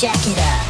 Jack it up.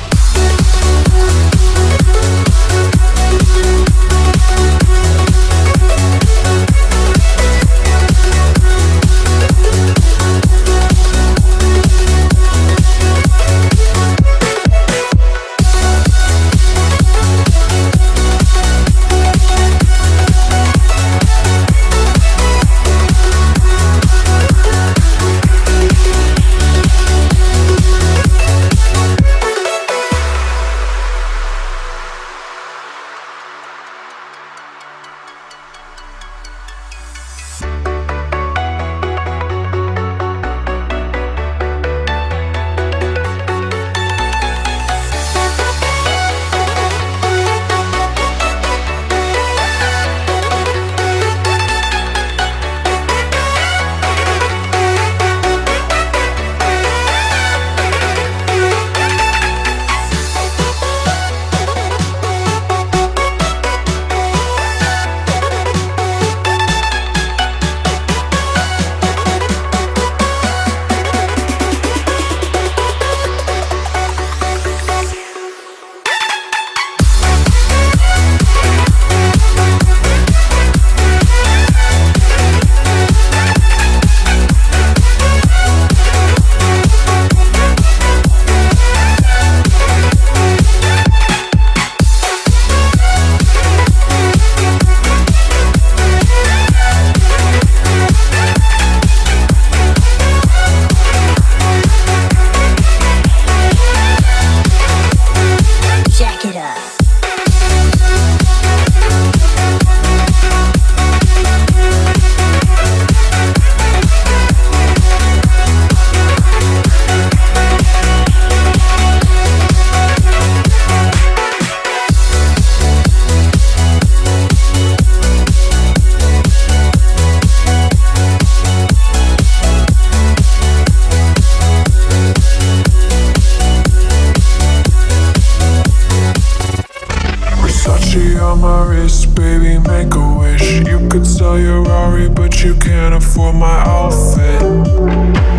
On my wrist, baby, make a wish. You could sell your Rari, but you can't afford my outfit.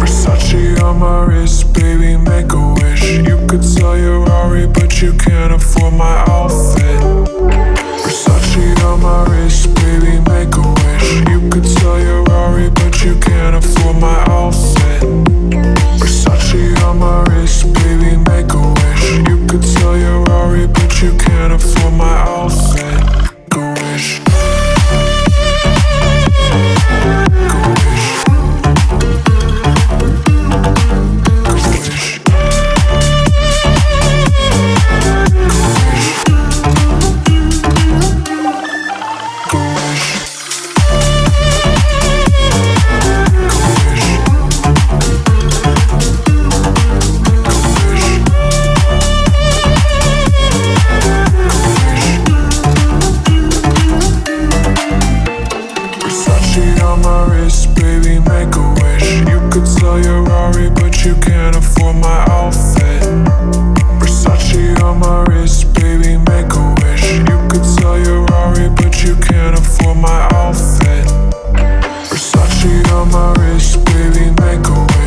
Versace on my wrist, baby, make a wish. You could sell your Rari, but you can't afford my outfit. Versace on my wrist, baby, make a wish. You could sell your Rari, but you can't afford my outfit. Versace on my wrist, baby, make a wish. You could sell your Rari, but you can't afford my outfit. Go wish. Go wish. Go wish. Go wish. On my wrist, baby, make a wish. You could sell your Rari, but you can't afford my outfit. Versace on my wrist, baby, make a wish. You could sell your Rari, but you can't afford my outfit. Versace on my wrist, baby, make a wish.